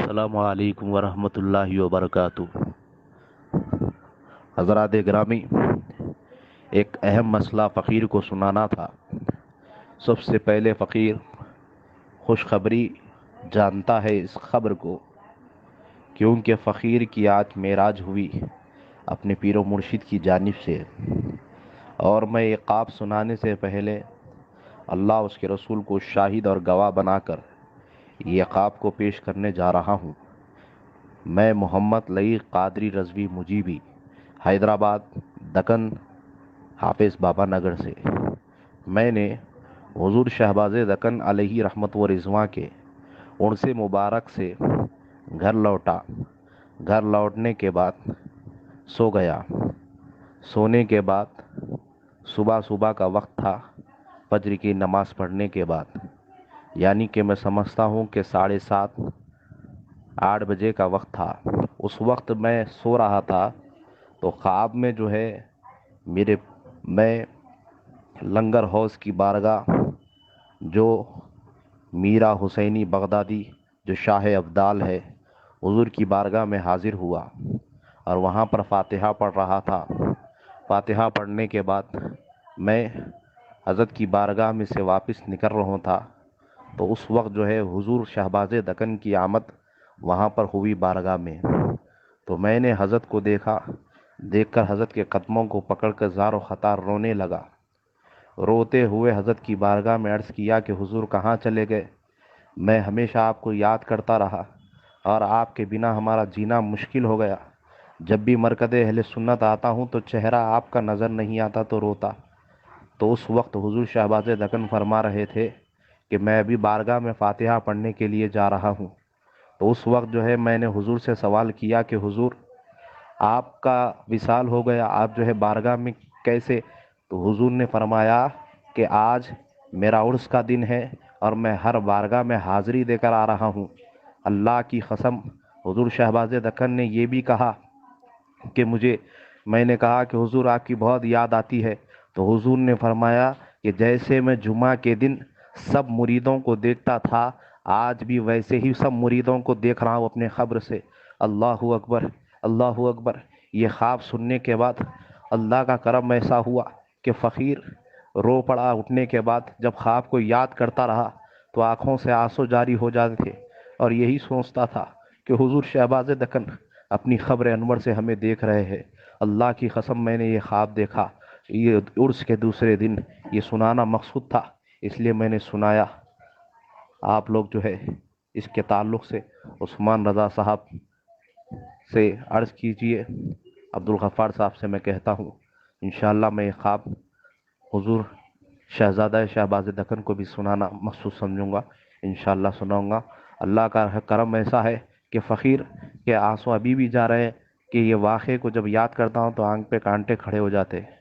السلام علیکم ورحمۃ اللہ وبرکاتہ۔ حضرات گرامی، ایک اہم مسئلہ فقیر کو سنانا تھا۔ سب سے پہلے فقیر خوشخبری جانتا ہے اس خبر کو، کیونکہ فقیر کی آج معراج ہوئی اپنے پیر و مرشد کی جانب سے، اور میں یہ خواب سنانے سے پہلے اللہ اس کے رسول کو شاہد اور گواہ بنا کر یہ خواب کو پیش کرنے جا رہا ہوں۔ میں محمد لعیق قادری رضوی مجیبی، حیدرآباد دکن حافظ بابا نگر سے، میں نے حضور شہباز دکن علیہ رحمت و رضوان کے عرس مبارک سے گھر لوٹا۔ گھر لوٹنے کے بعد سو گیا۔ سونے کے بعد صبح کا وقت تھا، فجر کی نماز پڑھنے کے بعد، یعنی کہ میں سمجھتا ہوں کہ 7:30 8 بجے کا وقت تھا۔ اس وقت میں سو رہا تھا تو خواب میں میں لنگر حوض کی بارگاہ، جو میرا حسینی بغدادی جو شاہ ابدال ہے، حضور کی بارگاہ میں حاضر ہوا اور وہاں پر فاتحہ پڑھ رہا تھا۔ فاتحہ پڑھنے کے بعد میں حضرت کی بارگاہ میں سے واپس نکل رہا تھا تو اس وقت حضور شہباز دکن کی آمد وہاں پر ہوئی بارگاہ میں۔ تو میں نے حضرت کو دیکھ کر حضرت کے قدموں کو پکڑ کر زار و خطار رونے لگا۔ روتے ہوئے حضرت کی بارگاہ میں عرض کیا کہ حضور کہاں چلے گئے؟ میں ہمیشہ آپ کو یاد کرتا رہا اور آپ کے بنا ہمارا جینا مشکل ہو گیا۔ جب بھی مرکز اہل سنت آتا ہوں تو چہرہ آپ کا نظر نہیں آتا تو روتا۔ تو اس وقت حضور شہباز دکن فرما رہے تھے کہ میں ابھی بارگاہ میں فاتحہ پڑھنے کے لیے جا رہا ہوں۔ تو اس وقت میں نے حضور سے سوال کیا کہ حضور آپ کا وصال ہو گیا، آپ بارگاہ میں کیسے؟ تو حضور نے فرمایا کہ آج میرا عرس کا دن ہے اور میں ہر بارگاہ میں حاضری دے کر آ رہا ہوں۔ اللہ کی قسم، حضور شہباز دکن نے یہ بھی کہا کہ میں نے کہا کہ حضور آپ کی بہت یاد آتی ہے، تو حضور نے فرمایا کہ جیسے میں جمعہ کے دن سب مریدوں کو دیکھتا تھا، آج بھی ویسے ہی سب مریدوں کو دیکھ رہا ہوں اپنے قبر سے۔ اللہ اکبر، اللہ اکبر۔ یہ خواب سننے کے بعد اللہ کا کرم ایسا ہوا کہ فقیر رو پڑا۔ اٹھنے کے بعد جب خواب کو یاد کرتا رہا تو آنکھوں سے آنسو جاری ہو جاتے تھے اور یہی سوچتا تھا کہ حضور شہباز دکن اپنی قبر انور سے ہمیں دیکھ رہے ہیں۔ اللہ کی قسم، میں نے یہ خواب دیکھا۔ یہ عرس کے دوسرے دن یہ سنانا مقصود تھا، اس لیے میں نے سنایا۔ آپ لوگ اس کے تعلق سے عثمان رضا صاحب سے عرض کیجئے، عبدالغفار صاحب سے میں کہتا ہوں انشاءاللہ میں یہ خواب حضور شہزادہ شہباز دکن کو بھی سنانا مقصود سمجھوں گا، انشاءاللہ سناؤں گا۔ اللہ کا کرم ایسا ہے کہ فقیر کے آنسو ابھی بھی جا رہے ہیں کہ یہ واقعے کو جب یاد کرتا ہوں تو آنکھ پہ کانٹے کھڑے ہو جاتے ہیں۔